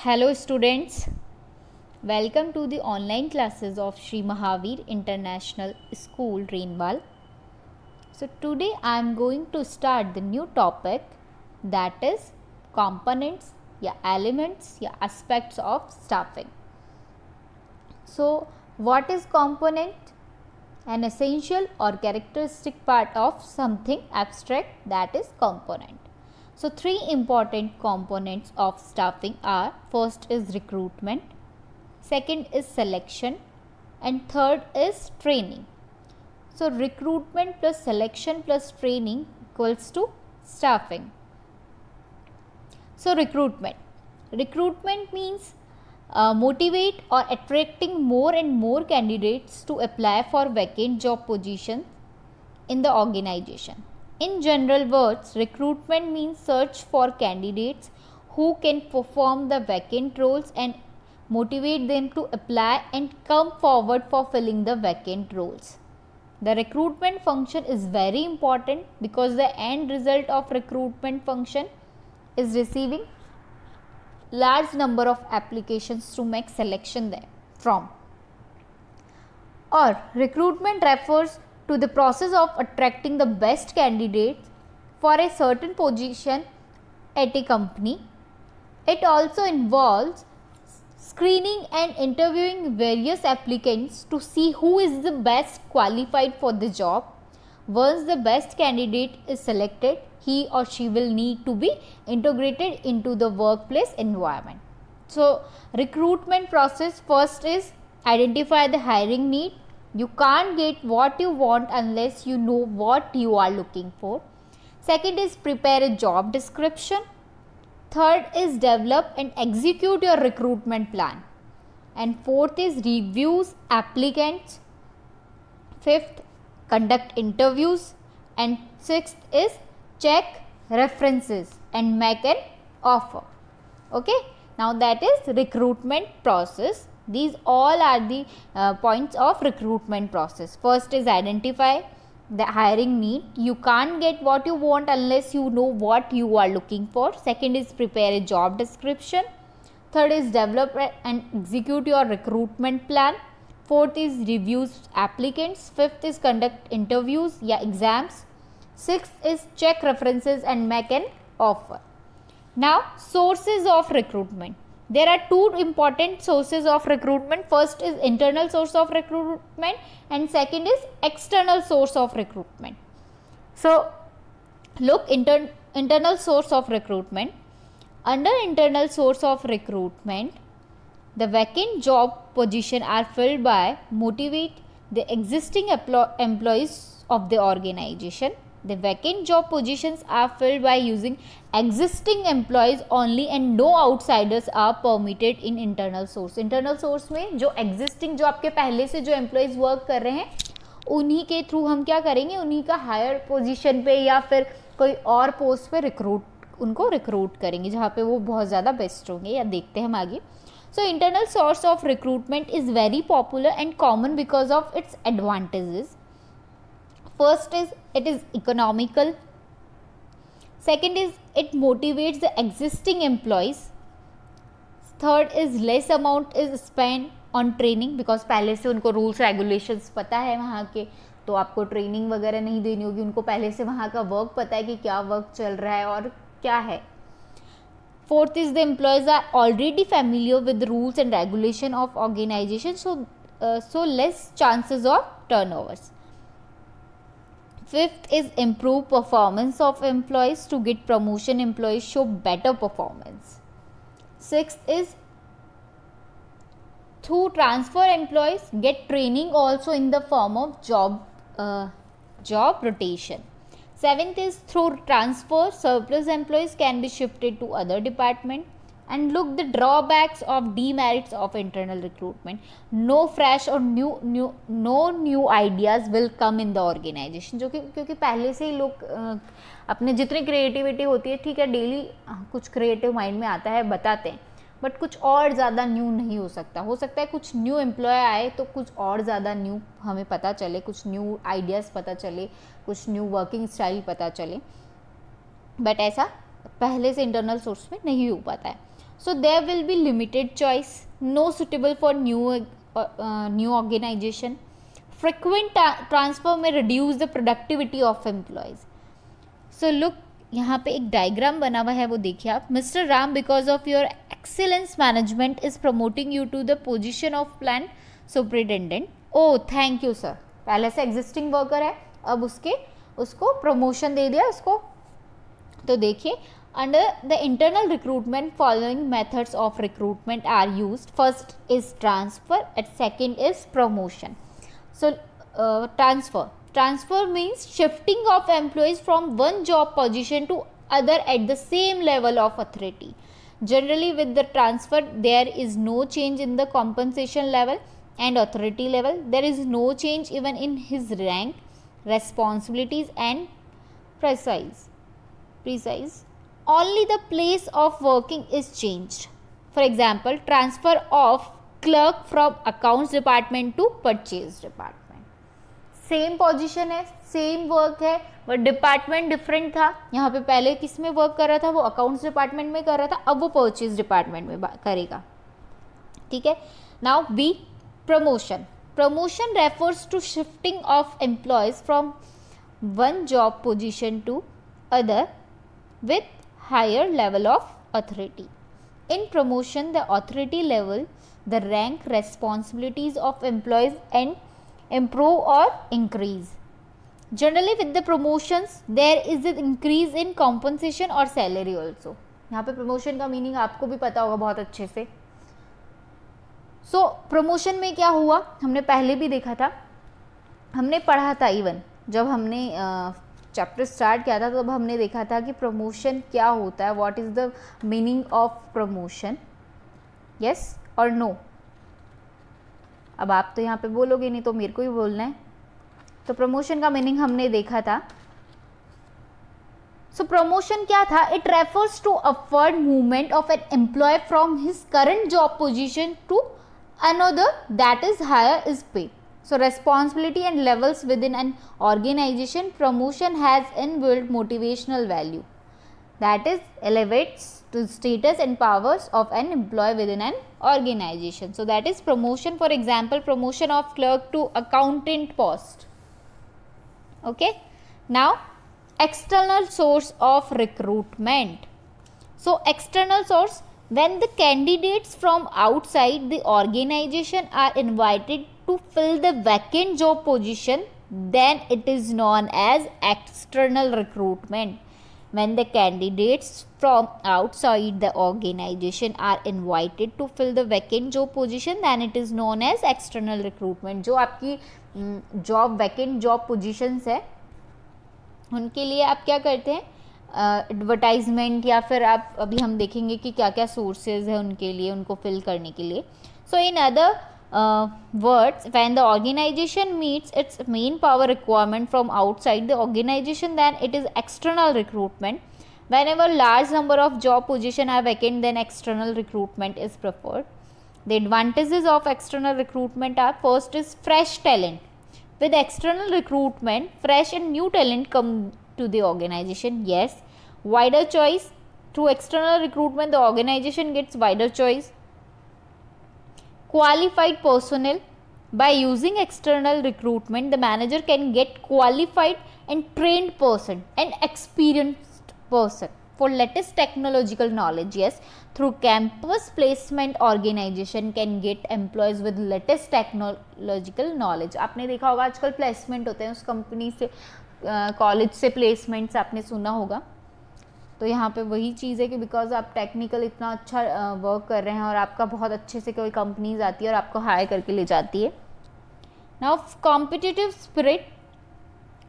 Hello students, welcome to the online classes of Sri Mahavir International School, Rainwal. So today I am going to start the new topic, that is components या elements या aspects of staffing. So what is component? An essential or characteristic part of something abstract, that is component. So three important components of staffing are: first is recruitment, second is selection, and third is training. So recruitment plus selection plus training equals to staffing. So recruitment means motivate or attracting more and more candidates to apply for vacant job positions in the organization. In general words, recruitment means search for candidates who can perform the vacant roles and motivate them to apply and come forward for filling the vacant roles. The recruitment function is very important because the end result of recruitment function is receiving large number of applications to make selection from. Or recruitment refers to the process of attracting the best candidates for a certain position at a company. It also involves screening and interviewing various applicants to see who is the best qualified for the job. Once the best candidate is selected, he or she will need to be integrated into the workplace environment. So recruitment process, first is identify the hiring need. You can't get what you want unless you know what you are looking for. Second is prepare a job description. Third is develop and execute your recruitment plan. And fourth is reviews applicants. Fifth, conduct interviews. And sixth is check references and make an offer. Okay, now that is recruitment process. These all are the points of recruitment process. First is identify the hiring need. You can't get what you want unless you know what you are looking for. Second is prepare a job description. Third is develop and execute your recruitment plan. Fourth is reviews applicants. Fifth is conduct interviews, exams. Sixth is check references and make an offer. Now sources of recruitment. There are two important sources of recruitment. First is internal source of recruitment and second is external source of recruitment. So look, internal source of recruitment. Under internal source of recruitment, the vacant job position are filled by motivate the existing employees of the organization. The vacant job positions are filled by using existing employees only and no outsiders are permitted in internal source. Internal source में जो existing, जो आपके पहले से जो employees work कर रहे हैं उन्हीं के थ्रू हम क्या करेंगे, उन्हीं का हायर पोजीशन पे या फिर कोई और पोस्ट पे उनको रिक्रूट करेंगे जहाँ पे वो बहुत ज़्यादा बेस्ट होंगे, या देखते हैं हम आगे. So internal source of recruitment is very popular and common because of its advantages. First is it is economical. Second is it motivates the existing employees. Third is less amount is spent on training because पहले से उनको rules regulations पता है वहाँ के, तो आपको training वगैरह नहीं देनी होगी. उनको पहले से वहाँ का वर्क पता है कि क्या वर्क चल रहा है और क्या है. Fourth is the employees are already familiar with the rules and regulation of organization, so less chances of turnovers. Fifth is improve performance of employees. To get promotion, employees show better performance. Sixth is through transfer, employees get training also in the form of job rotation. Seventh is through transfer, surplus employees can be shifted to other department. And look the drawbacks of demerits of internal recruitment. No fresh or no new ideas will come in the organization. जो कि क्योंकि पहले से ही लोग अपने जितनी creativity होती है, ठीक है, डेली कुछ क्रिएटिव माइंड में आता है, बताते हैं, बट कुछ और ज़्यादा न्यू नहीं हो सकता है कुछ न्यू एम्प्लॉय आए तो कुछ और ज़्यादा न्यू हमें पता चले, कुछ न्यू आइडियाज़ पता चले, कुछ न्यू वर्किंग स्टाइल पता चले, बट ऐसा पहले से इंटरनल सोर्स में नहीं हो पाता है. So there will be limited choice, no suitable for new organization. Frequent transfer may reduce the productivity of employees. So look, यहाँ पे एक डायग्राम बना हुआ है, वो देखिए आप. Mister Ram, because of your excellence management is promoting you to the position of plant superintendent. Oh thank you sir. पहले से एग्जिस्टिंग वर्कर है, अब उसको प्रमोशन दे दिया उसको. तो देखिए, under the internal recruitment following methods of recruitment are used. First is transfer and second is promotion. So transfer means shifting of employees from one job position to other at the same level of authority. Generally with the transfer there is no change in the compensation level and authority level. There is no change even in his rank, responsibilities and precise. Only the place of working is changed. For example, transfer of clerk from accounts department to purchase department. Same position है, same work है, but department different था. यहाँ पे पहले किस में work कर रहा था, वो अकाउंट्स डिपार्टमेंट में कर रहा था, अब वो परचेज डिपार्टमेंट में करेगा. ठीक है. Now B, promotion. Promotion refers to shifting of employees from one job position to other with higher level of authority. In promotion, the authority level, the rank, responsibilities of employees and improve or increase. Generally with the promotions there is an increase in compensation or salary also. यहाँ पे promotion का meaning आपको भी पता होगा बहुत अच्छे से. So promotion में क्या हुआ, हमने पहले भी देखा था, हमने पढ़ा था. इवन जब हमने चैप्टर स्टार्ट किया था तब हमने देखा था कि प्रमोशन क्या होता है, what is the meaning of promotion. Yes और नो. अब आप तो यहाँ पे बोलोगे नहीं तो मेरे को ही बोलना है. तो प्रमोशन का मीनिंग हमने देखा था. सो प्रमोशन क्या था, it refers to upward movement of an employee from his current job position to another that is higher is pay. So responsibility and levels within an organization. Promotion has inbuilt motivational value that is elevates to status and powers of an employee within an organization. So that is promotion. For example, promotion of clerk to accountant post. Okay. Now external source of recruitment. So external source, when the candidates from outside the organization are invited to fill the vacant job position, then it is known as external recruitment. When the candidates from outside the organization are invited to fill the vacant job position, then it is known as external recruitment. जो आपकी job vacant job positions है उनके लिए आप क्या करते हैं, advertisement या फिर आप अभी हम देखेंगे कि क्या क्या सोर्सेज है उनके लिए, उनको फिल करने के लिए. So in other words, when the organization meets its main power requirement from outside the organization, then it is external recruitment. Whenever large number of job positions are vacant, then external recruitment is preferred. The advantages of external recruitment are, first is fresh talent. With external recruitment, fresh and new talent come to the organization. Yes, wider choice. Through external recruitment, the organization gets wider choice. Qualified personnel. By using external recruitment, the manager can get qualified and trained person and experienced person for latest technological knowledge. Yes, through campus placement, organization can get employees with latest technological knowledge. आपने देखा होगा आजकल placement होते हैं उस company से, college से placements आपने सुना होगा. तो यहाँ पे वही चीज़ है कि बिकॉज आप टेक्निकल इतना अच्छा वर्क कर रहे हैं और आपका बहुत अच्छे से कोई कंपनीज आती है और आपको हायर करके ले जाती है. Now competitive spirit.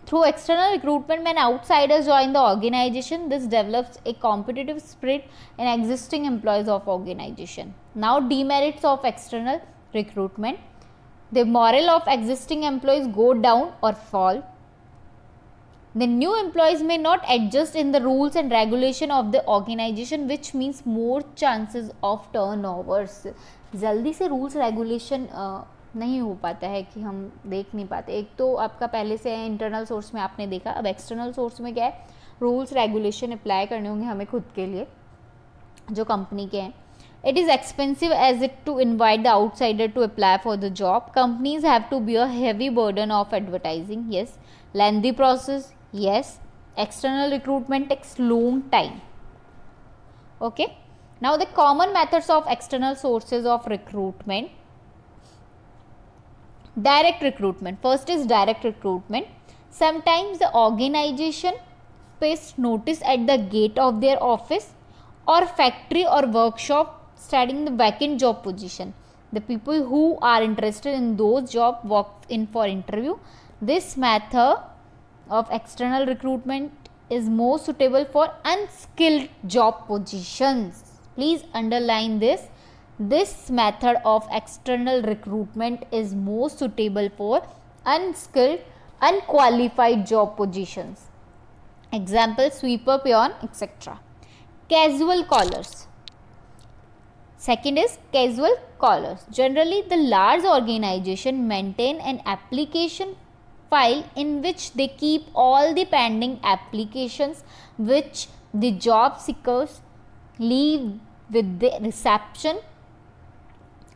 Through external recruitment when outsiders join the organisation, this develops a competitive spirit in existing employees of organisation. Now demerits of external recruitment. The moral of existing employees go down और fall. The new employees may not adjust in the rules and regulation of the organization, which means more chances of turnovers. जल्दी से rules regulation नहीं हो पाता है कि हम देख नहीं पाते. एक तो आपका पहले से इंटरनल सोर्स में आपने देखा, अब एक्सटर्नल सोर्स में क्या है, रूल्स रेगुलेशन अप्लाई करने होंगे हमें खुद के लिए जो कंपनी के हैं. It is expensive as it to invite the outsider to apply for the job. Companies have to bear heavy burden of advertising. Yes. Lengthy process. Yes. External recruitment takes long time. Okay. Now the common methods of external sources of recruitment. Direct recruitment. First is direct recruitment. Sometimes the organization pastes notice at the gate of their office or factory or workshop stating the vacant job position. The people who are interested in those jobs walk in for interview. This method of external recruitment is more suitable for unskilled job positions. Please underline this. This method of external recruitment is more suitable for unskilled, unqualified job positions. Example, sweeper, peon, etc. Casual callers. Second is casual callers. Generally, the large organization maintain an application file in which they keep all the pending applications which the job seekers leave with the reception.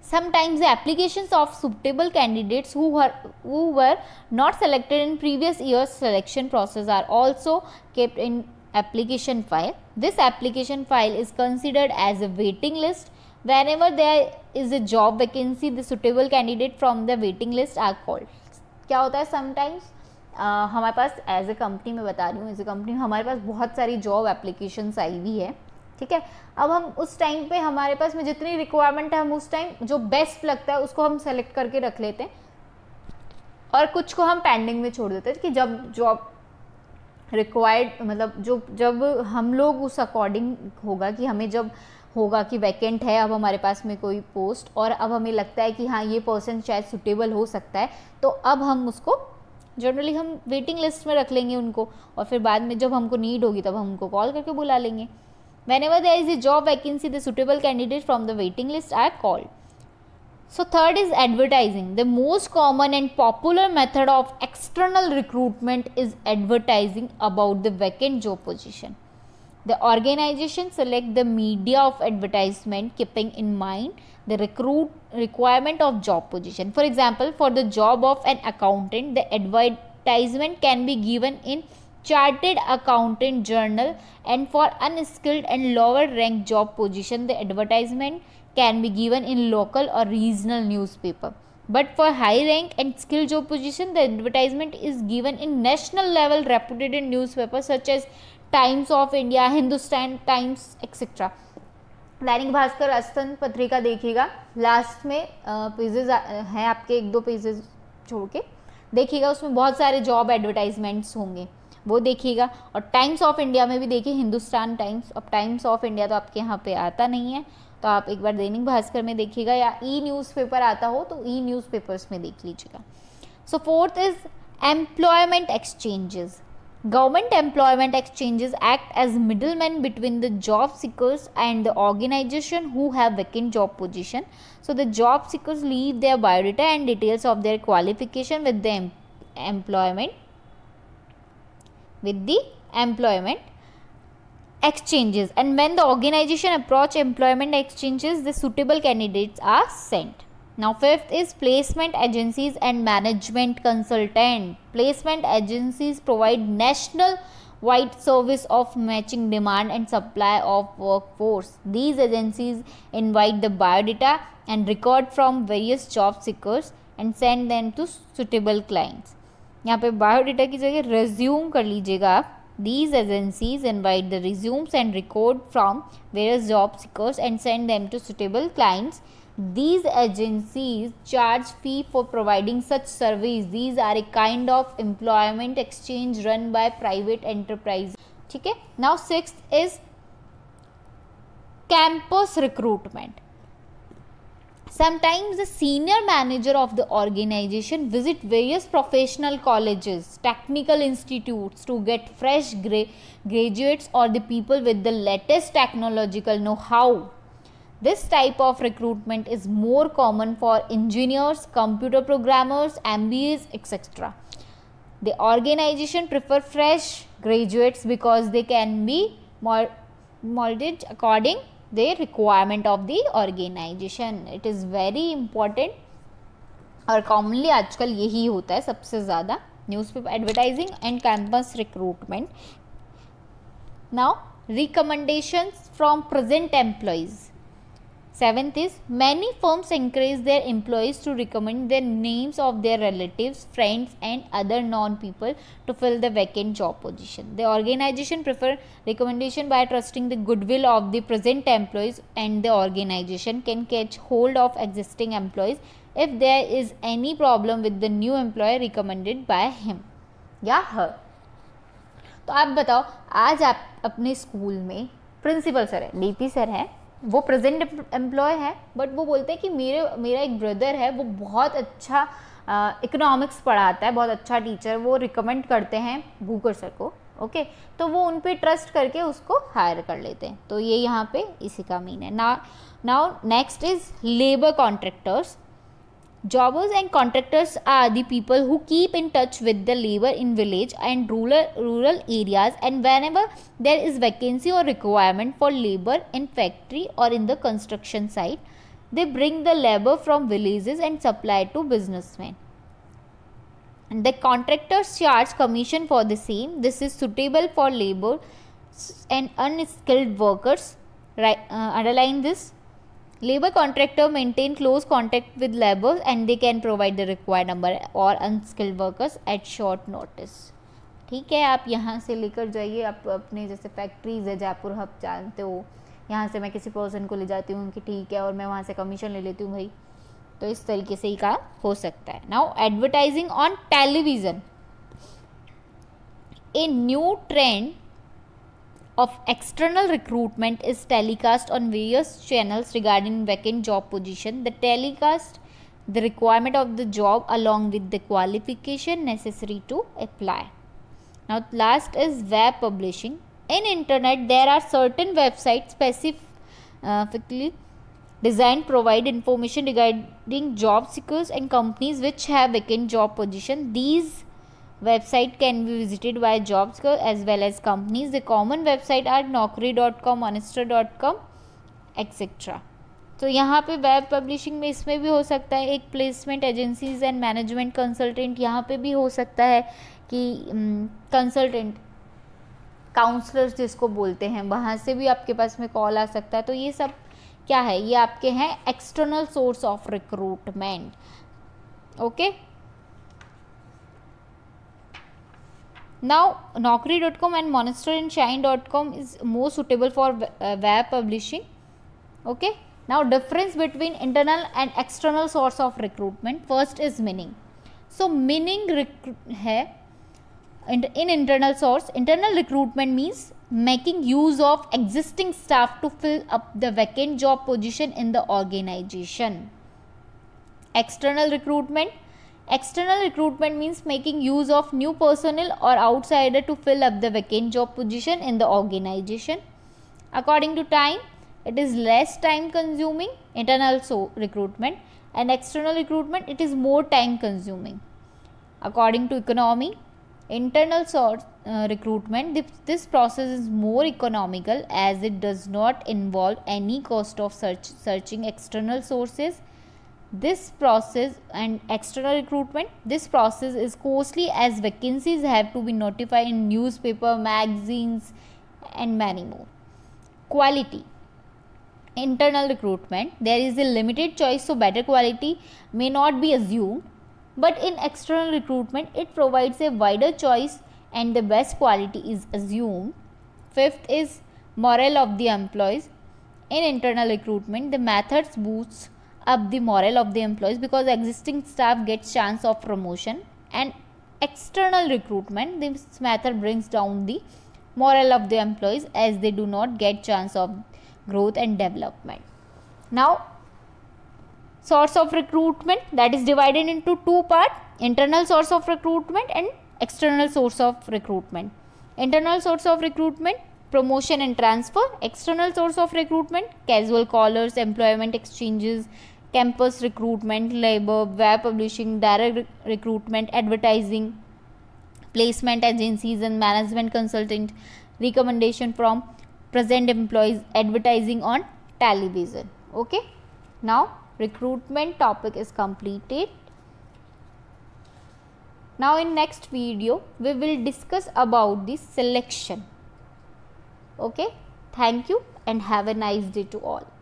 Sometimes the applications of suitable candidates who were not selected in previous year's selection process are also kept in application file. This application file is considered as a waiting list. Whenever there is a job vacancy, the suitable candidate from the waiting list are called. क्या होता है sometimes हमारे पास as a company में बता रही हूँ, as a company हमारे पास बहुत सारी जॉब एप्लीकेशंस आई हुई है, ठीक है. अब हम उस टाइम पे हमारे पास में जितनी रिक्वायरमेंट है हम उस टाइम जो बेस्ट लगता है उसको हम सेलेक्ट करके रख लेते हैं और कुछ को हम पेंडिंग में छोड़ देते हैं कि जब जॉब रिक्वायर्ड मतलब जब हम लोग उस अकॉर्डिंग होगा कि हमें जब होगा कि वैकेंट है अब हमारे पास में कोई पोस्ट और अब हमें लगता है कि हाँ ये पर्सन शायद सुटेबल हो सकता है, तो अब हम उसको जनरली हम वेटिंग लिस्ट में रख लेंगे उनको और फिर बाद में जब हमको नीड होगी तब हम उनको कॉल करके बुला लेंगे. Whenever there is a job vacancy, the suitable candidates from the waiting list are called. So third is advertising. The most common and popular method of external recruitment is advertising about the vacant job position. The organization select the media of advertisement keeping in mind the requirement of job position. For example, for the job of an accountant, the advertisement can be given in Chartered Accountant Journal, and for unskilled and lower ranked job position the advertisement can be given in local or regional newspaper. But for high rank and skilled job position the advertisement is given in national level reputed newspapers such as Times of India, Hindustan Times, etc. Dainik Bhaskar, Rajasthan Patrika देखिएगा, last में pages हैं आपके, एक दो pages छोड़ के देखिएगा, उसमें बहुत सारे जॉब एडवर्टाइजमेंट्स होंगे, वो देखिएगा. और टाइम्स ऑफ इंडिया में भी देखिए, हिंदुस्तान टाइम्स. अब टाइम्स ऑफ इंडिया तो आपके यहाँ पे आता नहीं है, तो आप एक बार दैनिक भास्कर में देखिएगा या ई न्यूज़पेपर आता हो तो ई न्यूज़पेपर्स में देख लीजिएगा. So fourth is employment exchanges. Government employment exchanges act as middlemen between the job seekers and the organization who have vacant job position. So the job seekers leave their biodata and details of their qualification with the employment exchanges, and when the organization approach employment exchanges, the suitable candidates are sent. Now fifth is placement agencies and management consultant. Placement agencies provide national wide service of matching demand and supply of workforce. These agencies invite the biodata and record from various job seekers and send them to suitable clients. यहाँ पे biodata की जगह resume कर लीजिएगा आप. These agencies invite the resumes and record from various job seekers and send them to suitable clients. These agencies charge fee for providing such service. These are a kind of employment exchange run by private enterprise. ठीक है. Now sixth is campus recruitment. Sometimes the senior manager of the organization visit various professional colleges, technical institutes to get fresh graduates or the people with the latest technological know-how. This type of recruitment is more common for engineers, computer programmers, MBAs, etc. The organization prefer fresh graduates because they can be molded according the requirement of the organization. It is very important और commonly आजकल यही होता है सबसे ज़्यादा, newspaper advertising and campus recruitment. Now recommendations from present employees. 7th is many firms encourage their employees to recommend their names of their relatives, friends and other known people to fill the vacant job position. The organization prefer recommendation by trusting the goodwill of the present employees, and the organization can catch hold of existing employees if there is any problem with the new employee recommended by him या her. तो आप बताओ, आज आप अपने school में principal sir है, DP sir है, वो प्रेजेंट एम्प्लॉय है, बट वो बोलते हैं कि मेरा एक ब्रदर है, वो बहुत अच्छा इकोनॉमिक्स पढ़ाता है, बहुत अच्छा टीचर, वो रिकमेंड करते हैं भूकर सर को. ओके, तो वो उन पे ट्रस्ट करके उसको हायर कर लेते हैं. तो ये यहाँ पे इसी का मीन है. Now next is labour contractors. Jobbers and contractors are the people who keep in touch with the labor in village and rural areas, and whenever there is vacancy or requirement for labor in factory or in the construction site, they bring the labor from villages and supply to businessmen. And the contractors charge commission for the same. This is suitable for labor and unskilled workers. Right, underline this. Labor contractor maintain close contact with laborers and they can provide the required number or unskilled workers at short notice. ठीक है, आप यहाँ से लेकर जाइए, आप अपने जैसे फैक्ट्रीज है, जयपुर हब जानते हो, यहाँ से मैं किसी पर्सन को ले जाती हूँ कि ठीक है, और मैं वहाँ से कमीशन ले लेती हूँ भाई. तो इस तरीके से ही काम हो सकता है. Now advertising on television. A new trend of external recruitment is telecast on various channels regarding vacant job position. The telecast the requirement of the job along with the qualification necessary to apply. Now last is web publishing. In internet there are certain websites specifically designed provide information regarding job seekers and companies which have vacant job position. These website can be visited by job seekers as well as companies. The common website are naukri.com, monster.com, etc. तो यहाँ पे web publishing में इसमें भी हो सकता है, एक placement agencies and management consultant यहाँ पे भी हो सकता है कि कंसल्टेंट काउंसलर्स जिसको बोलते हैं, वहाँ से भी आपके पास में कॉल आ सकता है. तो ये सब क्या है, ये आपके हैं external source of recruitment. Okay, now naukri.com and monster and shine.com is more suitable for web publishing. Okay, now difference between internal and external source of recruitment. First is meaning. So meaning है in internal source, internal recruitment means making use of existing staff to fill up the vacant job position in the organization. External recruitment means making use of new personnel or outsider to fill up the vacant job position in the organization. According to time, it is less time consuming, internal recruitment, and external recruitment, it is more time consuming. According to economy, internal source recruitment, this process is more economical as it does not involve any cost of searching external sources. This process and external recruitment, this process is costly as vacancies have to be notified in newspaper, magazines and many more. Quality. Internal recruitment, there is a limited choice, so better quality may not be assumed, but in external recruitment it provides a wider choice and the best quality is assumed. Fifth is morale of the employees. In internal recruitment, the methods boosts up the morale of the employees because existing staff gets chance of promotion, and external recruitment, this method brings down the morale of the employees as they do not get chance of growth and development. Now source of recruitment, that is divided into two parts: internal source of recruitment and external source of recruitment. Internal source of recruitment, promotion and transfer. External source of recruitment, casual callers, employment exchanges, campus recruitment, labor, web publishing, direct recruitment, advertising, placement agencies and management consultant, recommendation from present employees, advertising on television. Okay, now recruitment topic is completed. Now in next video we will discuss about the selection. Okay, thank you and have a nice day to all.